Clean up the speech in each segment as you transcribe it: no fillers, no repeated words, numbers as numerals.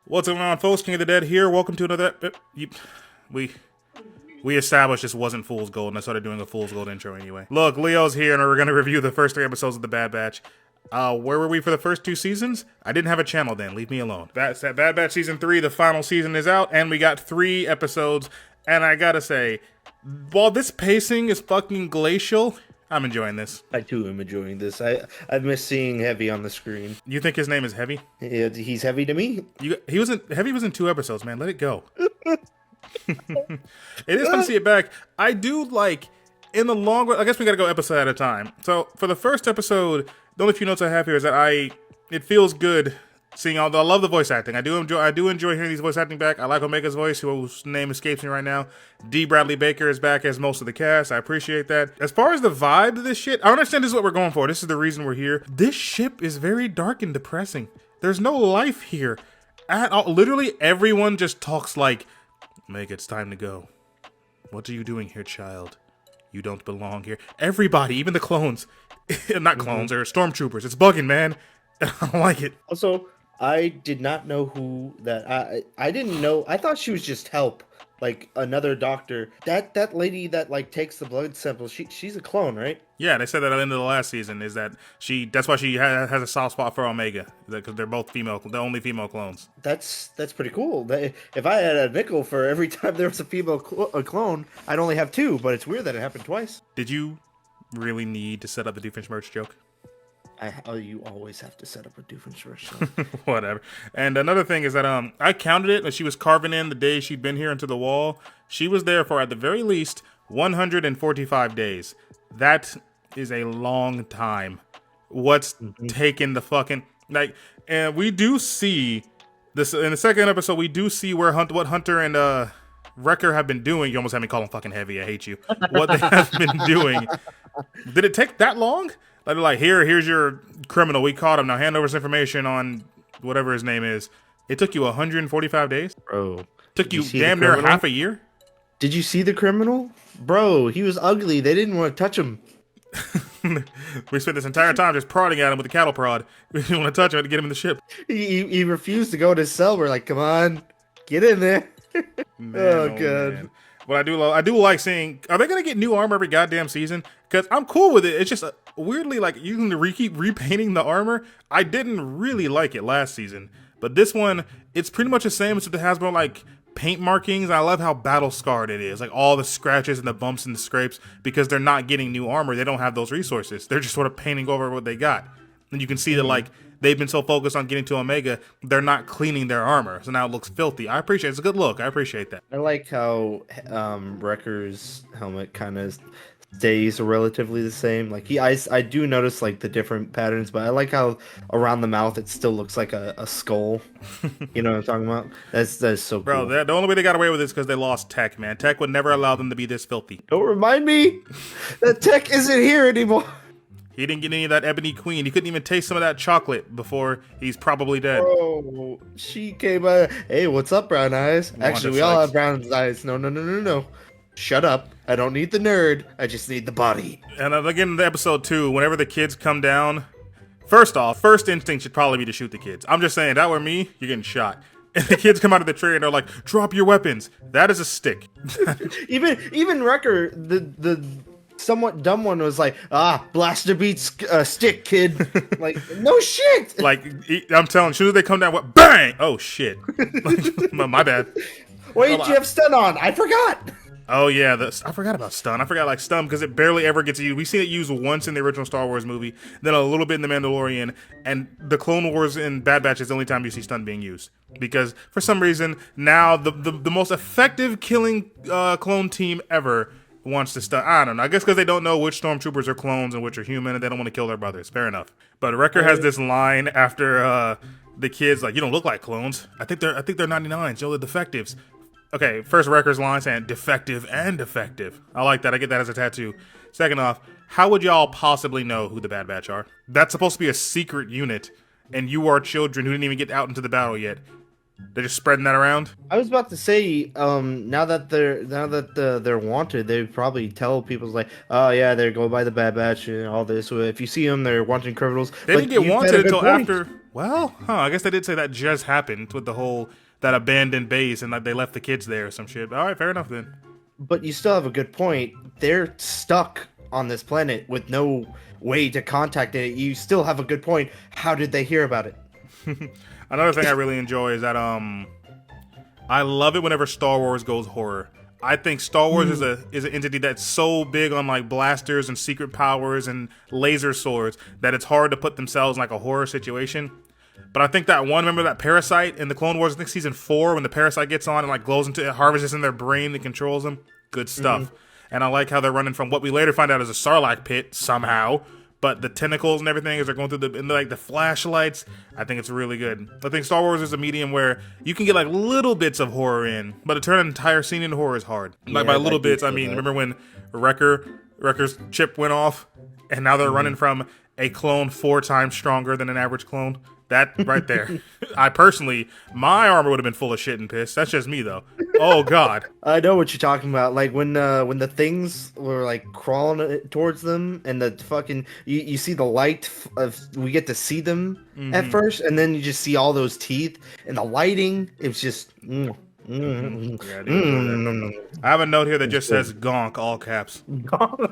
What's going on, folks? King of the Dead here. Welcome to another... We established this wasn't Fool's Gold, and I started doing a Fool's Gold intro anyway. Look, Leo's here, and we're going to review the first 3 episodes of The Bad Batch. Where were we for the first 2 seasons? I didn't have a channel then. Leave me alone. That's that Bad Batch Season 3, the final season is out, and we got 3 episodes, and I gotta say, while this pacing is fucking glacial, I'm enjoying this. I too am enjoying this. I've missed seeing Heavy on the screen. You think his name is Heavy? He's heavy to me. Heavy was in 2 episodes, man. Let it go. It is fun to see it back. I do like, in the long run, I guess we gotta go episode at a time. So, for the first episode, the only few notes I have here is that it feels good seeing all the, I love the voice acting. I do enjoy hearing these voice acting back. I like Omega's voice, whose name escapes me right now. D. Bradley Baker is back as most of the cast. I appreciate that. As far as the vibe of this shit, I understand this is what we're going for. This is the reason we're here. This ship is very dark and depressing. There's no life here at all. Literally everyone just talks like, Omega, it's time to go. What are you doing here, child? You don't belong here. Everybody, even the clones. Not clones, they're stormtroopers. It's bugging, man. I don't like it. Also, I did not know who that. I didn't know. I thought she was just help, like another doctor. That lady that like takes the blood samples. She's a clone, right? Yeah, they said that at the end of the last season. Is that that's why she has a soft spot for Omega, because they're both female, the only female clones. That's pretty cool. If I had a nickel for every time there was a female clone, I'd only have 2. But it's weird that it happened twice. Did you really need to set up the Doofenshmirtz joke? You always have to set up a Doofenshmirtz. Whatever. And another thing is that I counted it, and she was carving in the day she'd been here into the wall. She was there for, at the very least, 145 days. That is a long time. What's taking the fucking, like, and we do see this in the second episode. We do see where what Hunter and Wrecker have been doing. You almost had me call him fucking Heavy. I hate you. What they have been doing. Did it take that long? Like, here's your criminal. We caught him. Now hand over his information on whatever his name is. It took you 145 days? Bro. Took you damn near half a year? Did you see the criminal? Bro, he was ugly. They didn't want to touch him. We spent this entire time just prodding at him with the cattle prod. We didn't want to touch him to get him in the ship. He refused to go to his cell. We're like, come on, get in there. Man, God. Man. What I do like seeing, are they going to get new armor every goddamn season? Because I'm cool with it. It's just weirdly, like, you can keep repainting the armor. I didn't really like it last season. But this one, it's pretty much the same, except it has more, like, paint markings. I love how battle scarred it is. Like, all the scratches and the bumps and the scrapes, because they're not getting new armor. They don't have those resources. They're just sort of painting over what they got. And you can see that, like, they've been so focused on getting to Omega, they're not cleaning their armor. So now it looks filthy. I appreciate it. It's a good look. I appreciate that. I like how Wrecker's helmet kind of stays relatively the same. Like, I do notice, like, the different patterns, but I like how around the mouth it still looks like a skull. You know what I'm talking about? That's so cool. Bro, the only way they got away with it is because they lost Tech, man. Tech would never allow them to be this filthy. Don't remind me that Tech isn't here anymore. He didn't get any of that Ebony Queen. He couldn't even taste some of that chocolate before he's probably dead. Oh, she came hey, what's up, Brown Eyes? Actually, we all have brown eyes. No. Shut up. I don't need the nerd. I just need the body. And again, in the episode 2, whenever the kids come down, first off, first instinct should probably be to shoot the kids. I'm just saying, that were me, you're getting shot. And the kids come out of the tree and they're like, drop your weapons. That is a stick. even Wrecker, the somewhat dumb one, was like, blaster beats stick, kid. Like, no shit. Like, I'm telling you, as soon as they come down, what? Bang! Oh, shit. My bad. Why did you have stun on? I forgot. Oh, yeah, I forgot about stun. I forgot, like, stun, because it barely ever gets used. We see it used once in the original Star Wars movie, then a little bit in The Mandalorian, and the Clone Wars in Bad Batch is the only time you see stun being used. Because, for some reason, now the most effective killing clone team ever wants to stun. I don't know. I guess because they don't know which stormtroopers are clones and which are human, and they don't want to kill their brothers. Fair enough. But Wrecker has this line after the kids, like, you don't look like clones. I think they're 99s. You're the defectives. Okay, first Wrecker's line saying defective and effective. I like that. I get that as a tattoo. Second off, how would y'all possibly know who the Bad Batch are? That's supposed to be a secret unit, and you are children who didn't even get out into the battle yet. They're just spreading that around. I was about to say, now that they're wanted, they probably tell people like, oh yeah, they go by the Bad Batch and all this. So if you see them, they're wanting criminals. They didn't get wanted until after. Well, I guess they did say that just happened with the whole that abandoned base and like they left the kids there or some shit. All right, fair enough then. But you still have a good point. They're stuck on this planet with no way to contact it. You still have a good point. How did they hear about it? Another thing I really enjoy is that I love it whenever Star Wars goes horror. I think Star Wars is an entity that's so big on like blasters and secret powers and laser swords that it's hard to put themselves in like a horror situation. But I think that one, remember that parasite in the Clone Wars, I think season 4, when the parasite gets on and like glows into it, harvests in their brain and controls them. Good stuff. And I like how they're running from what we later find out is a Sarlacc pit somehow. But the tentacles and everything as they're going through the flashlights, I think it's really good. I think Star Wars is a medium where you can get like little bits of horror in, but to turn an entire scene into horror is hard. Like by little bits, I mean, remember when Wrecker's chip went off, and now they're running from a clone 4 times stronger than an average clone? That right there. I personally, my armor would have been full of shit and piss. That's just me though. Oh God. I know what you're talking about. Like when the things were like crawling towards them, and the fucking you see the light we get to see them at first, and then you just see all those teeth and the lighting. It was just. I have a note here that just says "gonk" all caps.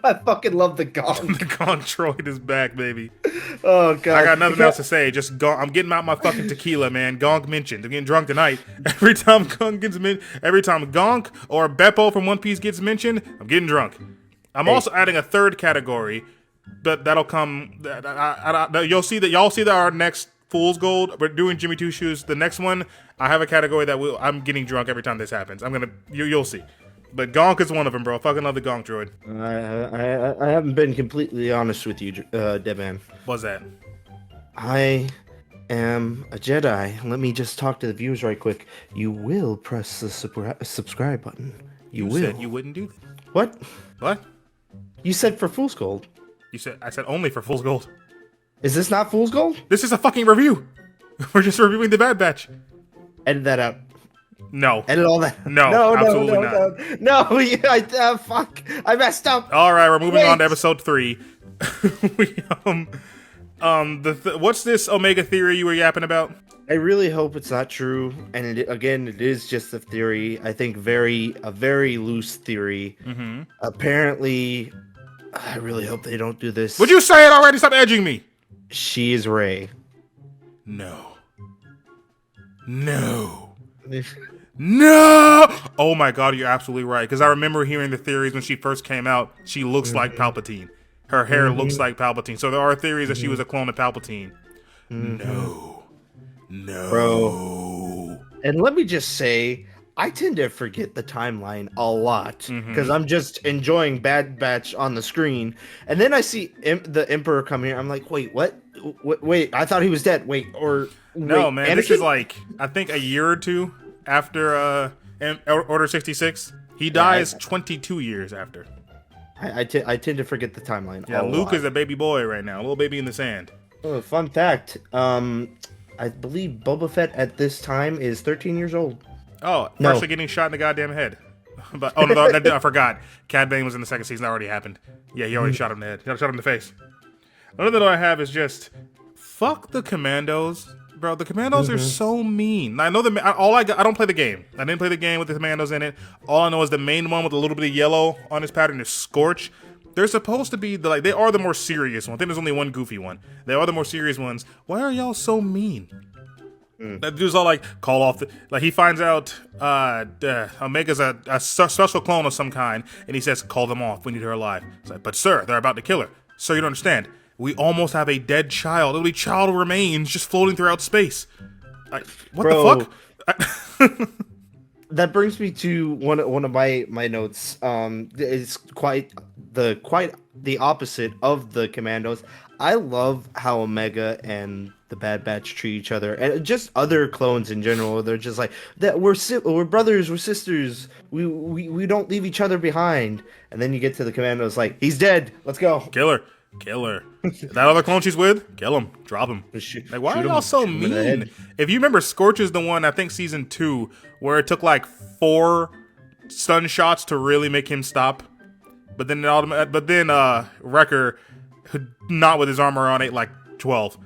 I fucking love the gonk. The gonk droid is back, baby. Oh God, I got nothing else to say. Just gonk. I'm getting out my fucking tequila, man. Gonk mentioned. I'm getting drunk tonight. Every time gonk or Beppo from One Piece gets mentioned, I'm getting drunk. I'm also adding a third category, but that'll come. Y'all see that our next Fool's Gold. We're doing Jimmy Two Shoes. The next one, I have a category that I'm getting drunk every time this happens. You'll see. But Gonk is one of them, bro. I fucking love the Gonk droid. I haven't been completely honest with you, Deadman. What's that? I am a Jedi. Let me just talk to the viewers right quick. You will press the subscribe button. You will. Said you wouldn't do that. What? What? You said for Fool's Gold. I said only for Fool's Gold. Is this not Fool's Gold? This is a fucking review. We're just reviewing the Bad Batch. Edit that out. No. Edit all that. No, absolutely not. No, yeah, fuck. I messed up. All right, we're moving on to episode 3. What's this Omega theory you were yapping about? I really hope it's not true, and it is just a theory. I think a very loose theory. Apparently, I really hope they don't do this. Would you say it already? Stop edging me. She is Rey. No. Oh my God, you're absolutely right. Because I remember hearing the theories when she first came out. She looks like Palpatine. Her hair looks like Palpatine. So there are theories that she was a clone of Palpatine. No. Bro. And let me just say, I tend to forget the timeline a lot because I'm just enjoying Bad Batch on the screen, and then I see the Emperor come here. I'm like, wait, what? Wait, I thought he was dead. No, man, Anakin? This is like I think a year or two after Order 66. He dies 22 years after. I tend to forget the timeline. Yeah, Luke is a baby boy right now, a little baby in the sand. Oh, fun fact. I believe Boba Fett at this time is 13 years old. Oh, partially getting shot in the goddamn head. But no, I forgot. Cad Bane was in the second season. That already happened. Yeah, he already shot him in the head. He shot him in the face. Another note I have is just fuck the Commandos, bro. The Commandos are so mean. I know I don't play the game. I didn't play the game with the Commandos in it. All I know is the main one with a little bit of yellow on his pattern is Scorch. They're supposed to be they are the more serious one. I think there's only one goofy one. They are the more serious ones. Why are y'all so mean? That dude's all like, call off he finds out Omega's a special clone of some kind, and he says, call them off, we need her alive. It's like, but sir, they're about to kill her. Sir, you don't understand. We almost have a dead child. It'll be child remains just floating throughout space. The fuck? That brings me to one of my notes. It's quite the opposite of the Commandos. I love how Omega and the Bad Batch treat each other, and just other clones in general. They're just like that. We're brothers. We're sisters. We don't leave each other behind. And then you get to the Commandos, like, he's dead. Let's go. Kill her. That other clone she's with, kill him. Drop him. Like, why are y'all so mean? If you remember, Scorch is the one, I think season 2, where it took like 4 stun shots to really make him stop. But then Wrecker, not with his armor on, ate like 12.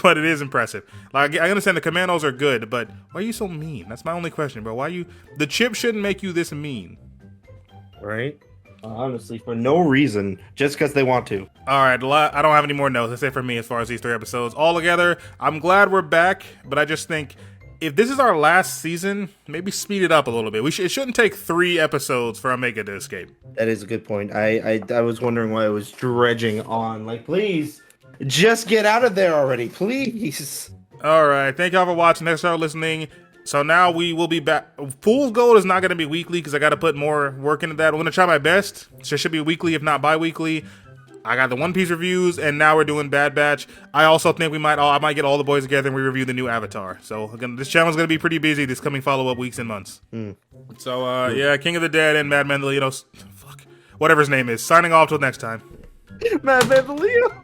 but it is impressive. Like, I understand the commandos are good, but why are you so mean? That's my only question, bro. Why you? The chip shouldn't make you this mean. Right? Honestly, for no reason, just because they want to. All right, I don't have any more notes. That's it for me as far as these 3 episodes. All together, I'm glad we're back, but I just think if this is our last season, maybe speed it up a little bit. It shouldn't take 3 episodes for Omega to escape. That is a good point. I was wondering why it was dredging on. Like, please, just get out of there already, please. All right, thank y'all for watching. Thanks for listening. So now we will be back. Fool's Gold is not going to be weekly because I got to put more work into that. I'm going to try my best. So it should be weekly, if not bi-weekly. I got the One Piece reviews, and now we're doing Bad Batch. I also think I might get all the boys together and we review the new Avatar. So again, this channel is going to be pretty busy this coming follow-up weeks and months. So yeah, King of the Dead and Mad Mandalino, fuck, whatever his name is, signing off till next time. Mad Mandalino.